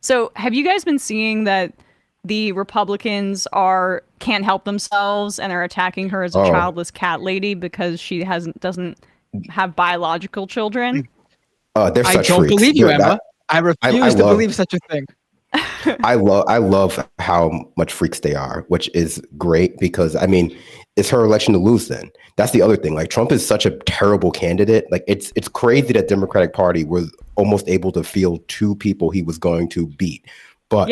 So have you guys been seeing that the Republicans can't help themselves and are attacking her as a childless cat lady because she doesn't have biological children? They're such I don't freaks. believe you, Emma. I refuse to believe such a thing. I love how much freaks they are, which is great because I mean, it's her election to lose then. That's the other thing. Like Trump is such a terrible candidate. Like it's crazy that Democratic Party was almost able to field two people he was going to beat. But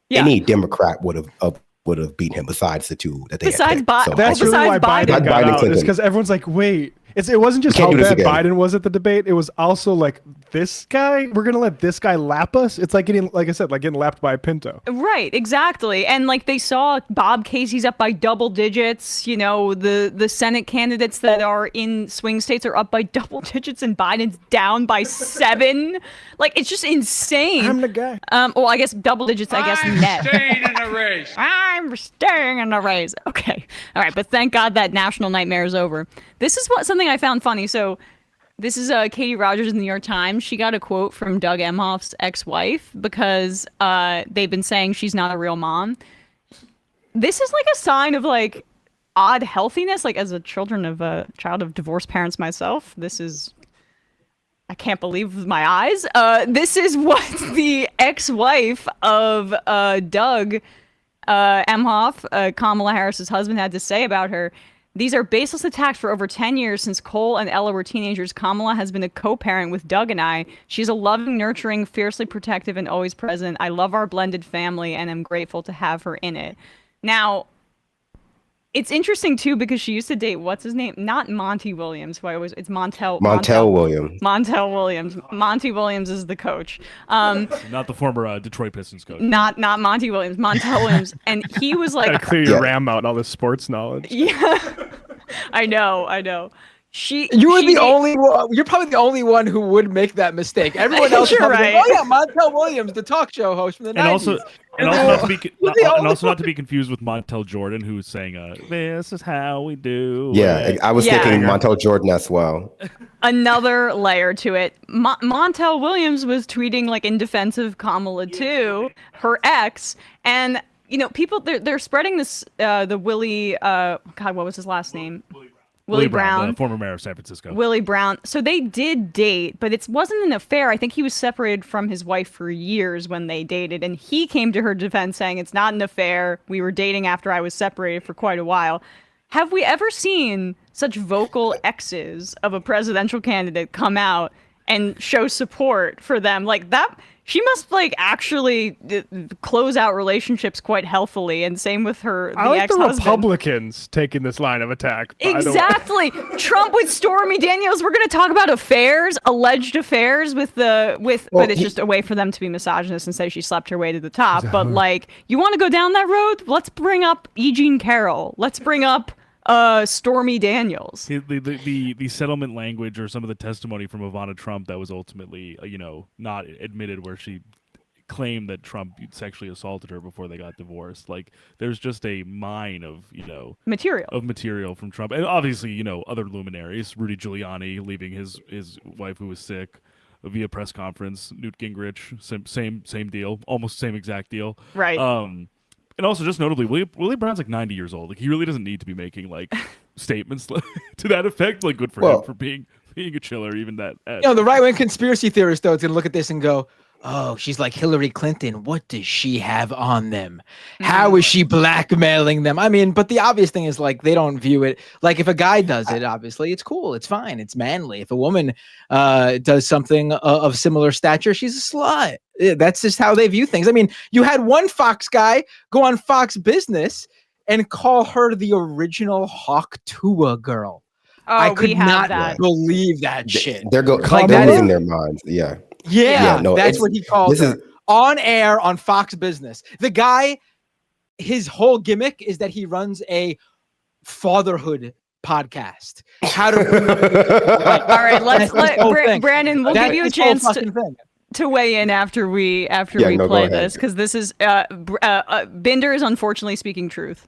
any Democrat would have beat him besides the two that they had picked. So that's really why Biden got out. It's because everyone's like, wait, it wasn't just how bad Biden was at the debate. It was also like, this guy, we're gonna let this guy lap us. It's like getting lapped by a Pinto. Right, exactly. And like they saw Bob Casey's up by double digits. You know, the Senate candidates that are in swing states are up by double digits, and Biden's down by 7. Like it's just insane. I'm the guy. Well, I guess double digits. I guess net. I'm staying in the race. I'm staying in the race. Okay, all right. But thank God that national nightmare is over. This is something I found funny. So. This is Katie Rogers in the New York Times. She got a quote from Doug Emhoff's ex-wife because they've been saying she's not a real mom. This is like a sign of like odd healthiness. Like as a child of divorced parents myself, I can't believe my eyes. This is what the ex-wife of Doug Emhoff, Kamala Harris's husband, had to say about her. These are baseless attacks. For over 10 years since Cole and Ella were teenagers, Kamala has been a co-parent with Doug and I. She's a loving, nurturing, fiercely protective, and always present. I love our blended family and am grateful to have her in it. Now, it's interesting too because she used to date, what's his name? Not Monty Williams, it's Montel Williams. Montel Williams. Monty Williams is the coach. Not the former Detroit Pistons coach. Not Monty Williams. Montel Williams. And he was like... Gotta clear your RAM out and all this sports knowledge. Yeah. I know. You're probably the only one who would make that mistake. Everyone else is right. like, oh yeah, Montel Williams, the talk show host from the 90s. Also not to be confused with Montel Jordan, who's saying, "This is how we do." Yeah, I was thinking Montel Jordan as well. Another layer to it. Montel Williams was tweeting like in defense of Kamala too, her ex, and you know people they're spreading this the Willie what was his last name? Willie Brown, the former mayor of San Francisco. Willie Brown. So they did date, but it wasn't an affair. I think he was separated from his wife for years when they dated, and he came to her defense saying it's not an affair. We were dating after I was separated for quite a while. Have we ever seen such vocal exes of a presidential candidate come out and show support for them like that? She must like actually close out relationships quite healthily, and same with her. I like the Republicans taking this line of attack. Exactly, Trump with Stormy Daniels. We're going to talk about affairs, alleged affairs but it's just a way for them to be misogynist and say she slept her way to the top. But like, you want to go down that road? Let's bring up E. Jean Carroll. Let's bring up Stormy Daniels. The settlement language or some of the testimony from Ivana Trump that was ultimately not admitted, where she claimed that Trump sexually assaulted her before they got divorced. Like there's just a mine of material from Trump, and obviously other luminaries. Rudy Giuliani leaving his wife who was sick via press conference. Newt Gingrich, same deal, almost same exact deal. Right. And also, just notably, Willie Brown's like 90 years old. Like he really doesn't need to be making like statements to that effect. Like good for him for being a chiller, even that. The right-wing conspiracy theorist though is gonna look at this and go, "Oh, she's like Hillary Clinton. What does she have on them? How is she blackmailing them?" I mean, but the obvious thing is like they don't view it like if a guy does it, obviously it's cool, it's fine, it's manly. If a woman does something of similar stature, she's a slut. That's just how they view things. I mean, you had one Fox guy go on Fox Business and call her the original Hawk Tuah girl. Oh, I could not believe that shit. They're losing their minds. Yeah. Yeah, that's what he called her. On air on Fox Business. The guy, his whole gimmick is that he runs a fatherhood podcast. How to all right, let's let Brandon, we'll give you a chance to weigh in after we play this, because this is Binder is unfortunately speaking truth.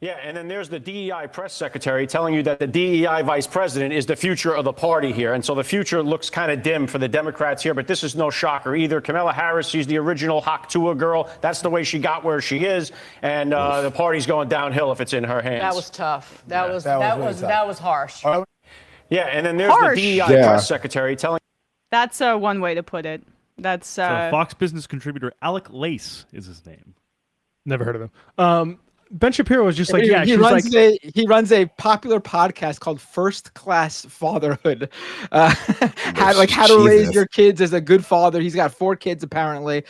Yeah, and then there's the DEI press secretary telling you that the DEI vice president is the future of the party here. And so the future looks kind of dim for the Democrats here, but this is no shocker either. Kamala Harris, she's the original Tuah girl. That's the way she got where she is. And the party's going downhill if it's in her hands. That was tough. That was harsh. Yeah, and then there's the DEI press secretary telling. That's one way to put it. That's so Fox Business contributor Alec Lace is his name. Never heard of him. Ben Shapiro was just like, he runs a popular podcast called First Class Fatherhood. How to raise your kids as a good father. He's got 4 kids apparently.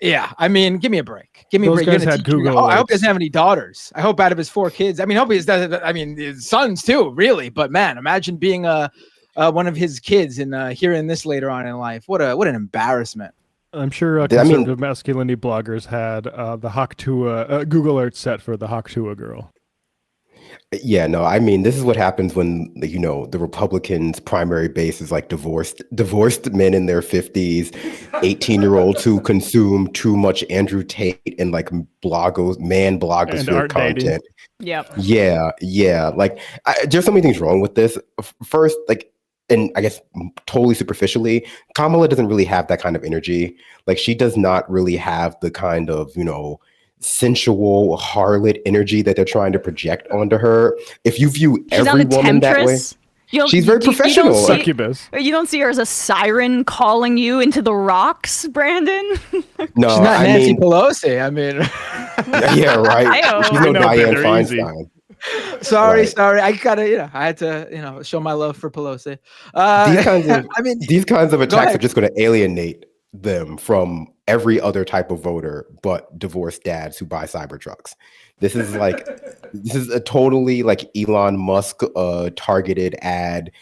Yeah, I mean, give me a break. Give me a break. Guys had Google. I hope he doesn't have any daughters. I hope out of his 4 kids. I mean, hope he does. I mean, his sons too, really. But man, imagine being one of his kids and hearing this later on in life. What an embarrassment. I'm sure conservative masculinity bloggers had the Tuah Google Earth set for the Tuah girl. Yeah, no, I mean, this is what happens when, the Republicans' primary base is like divorced men in their 50s, 18-year-olds who consume too much Andrew Tate and like blogosphere content. Yep. Yeah. Like, there's so many things wrong with this. First, like, and I guess totally superficially, Kamala doesn't really have that kind of energy. Like, she does not really have the kind of, sensual harlot energy that they're trying to project onto her. If you view every woman that way, she's very professional. You don't see her as a siren calling you into the rocks, Brandon. she's No, not Nancy Pelosi. I mean, yeah, right. She's no Dianne Feinstein. Sorry. I gotta, I had to, show my love for Pelosi. These kinds of attacks are just going to alienate them from every other type of voter but divorced dads who buy Cybertrucks. This is a totally like Elon Musk targeted ad.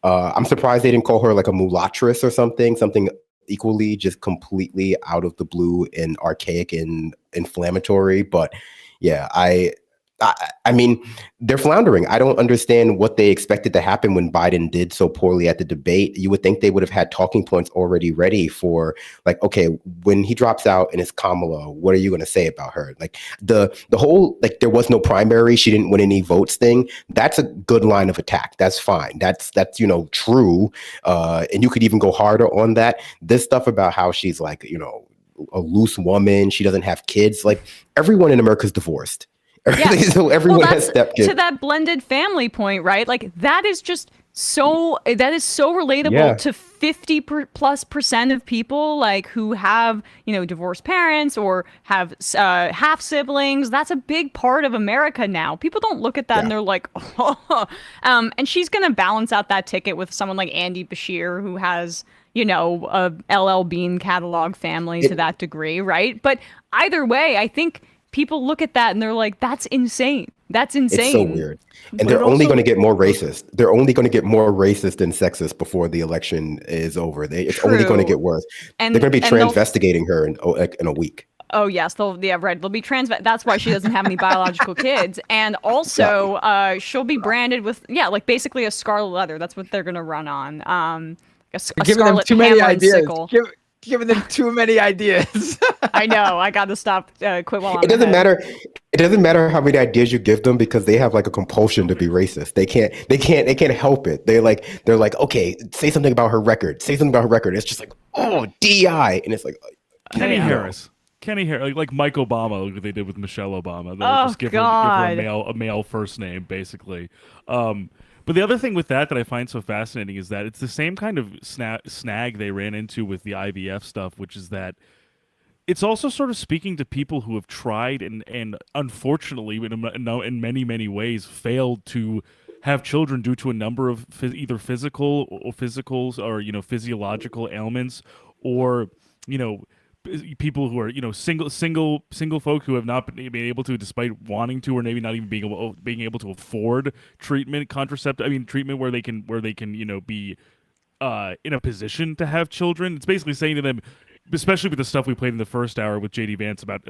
I'm surprised they didn't call her like a mulatress or something equally just completely out of the blue and archaic and inflammatory. But yeah, I mean, they're floundering. I don't understand what they expected to happen when Biden did so poorly at the debate. You would think they would have had talking points already ready for, like, okay, when he drops out and it's Kamala, what are you going to say about her? Like the whole, like, there was no primary, she didn't win any votes thing. That's a good line of attack. That's fine. That's true. And you could even go harder on that. This stuff about how she's like, a loose woman, she doesn't have kids. Like, everyone in America is divorced. So everyone has stepkids. To that blended family point, right? Like, that is so relatable to 50+% of people, like, who have, divorced parents or have half siblings. That's a big part of America now. People don't look at that and they're like, oh. And she's going to balance out that ticket with someone like Andy Bashir, who has, a LL Bean catalog family to that degree, right? But either way, I think people look at that and they're like, that's insane. That's insane. It's so weird. And they're only going to get more racist. They're only going to get more racist and sexist before the election is over. It's only going to get worse. And they're going to be transvestigating her in a week. Oh, yes. They'll be that's why she doesn't have any biological kids. And also, she'll be branded with, basically a scarlet leather. That's what they're going to run on. A scarlet hammer and sickle. Giving them too many ideas. I know. I got to stop. Quit while I'm It doesn't ahead. matter. It doesn't matter how many ideas you give them because they have like a compulsion to be racist. They can't help it. They're like, okay, say something about her record. Say something about her record. It's just like, oh, DI, and it's like Kenny Harris, like Mike Obama, like they did with Michelle Obama. They'll just give her a male first name, basically. But the other thing with that I find so fascinating is that it's the same kind of snag they ran into with the IVF stuff, which is that it's also sort of speaking to people who have tried and unfortunately, in many, many ways, failed to have children due to a number of either physical or physiological ailments, or people who are single folk who have not been able to, despite wanting to, or maybe not even being able to afford treatment where they can be in a position to have children. It's basically saying to them, especially with the stuff we played in the first hour with JD Vance about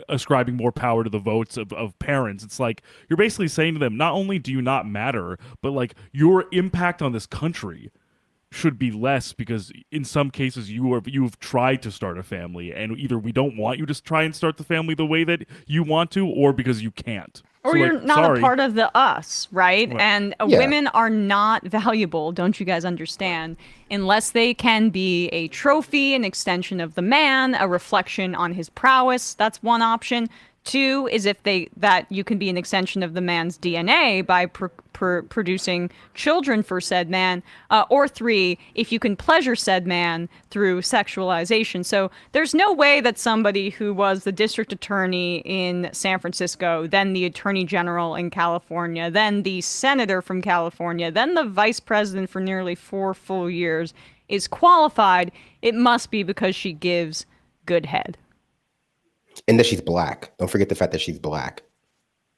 ascribing more power to the votes of parents. It's like you're basically saying to them, not only do you not matter, but like your impact on this country should be less because in some cases you've tried to start a family, and either we don't want you to try and start the family the way that you want to, or because you can't. Or So, you're like, not sorry. a part of the us, right? Right. And Yeah. women are not valuable, don't you guys understand, unless they can be a trophy, an extension of the man, a reflection on his prowess. That's one option. Two is if that you can be an extension of the man's DNA by producing children for said man. Or three, if you can pleasure said man through sexualization. So there's no way that somebody who was the district attorney in San Francisco, then the attorney general in California, then the senator from California, then the vice president for nearly 4 full years is qualified. It must be because she gives good head. And that she's black. Don't forget the fact that she's black.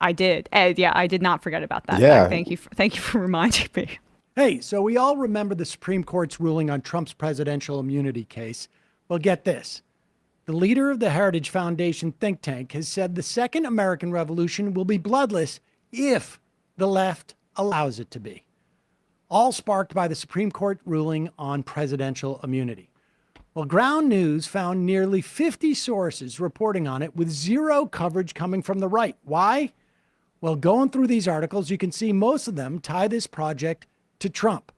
I did. Yeah, I did not forget about that. Yeah. Thank you for reminding me. Hey, so we all remember the Supreme Court's ruling on Trump's presidential immunity case. Well, get this. The leader of the Heritage Foundation think tank has said the second American Revolution will be bloodless if the left allows it to be. All sparked by the Supreme Court ruling on presidential immunity. Well, Ground News found nearly 50 sources reporting on it with zero coverage coming from the right. Why? Well, going through these articles, you can see most of them tie this project to Trump.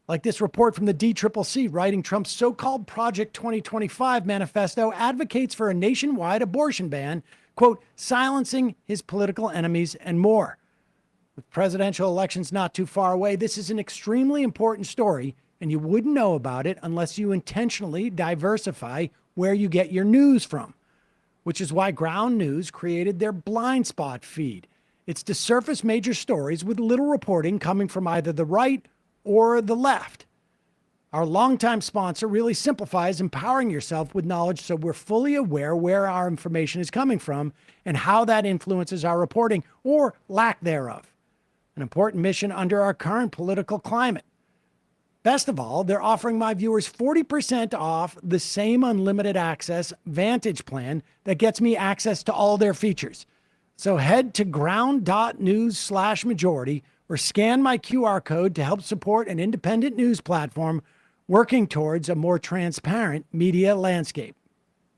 Like this report from the DCCC writing Trump's so-called Project 2025 manifesto advocates for a nationwide abortion ban, quote, silencing his political enemies and more. With presidential elections not too far away, this is an extremely important story, and you wouldn't know about it unless you intentionally diversify where you get your news from, which is why Ground News created their blind spot feed. It's to surface major stories with little reporting coming from either the right or the left. Our longtime sponsor really simplifies empowering yourself with knowledge so we're fully aware where our information is coming from and how that influences our reporting or lack thereof. An important mission under our current political climate. Best of all, they're offering my viewers 40% off the same unlimited access Vantage plan that gets me access to all their features. So head to ground.news/majority or scan my QR code to help support an independent news platform working towards a more transparent media landscape.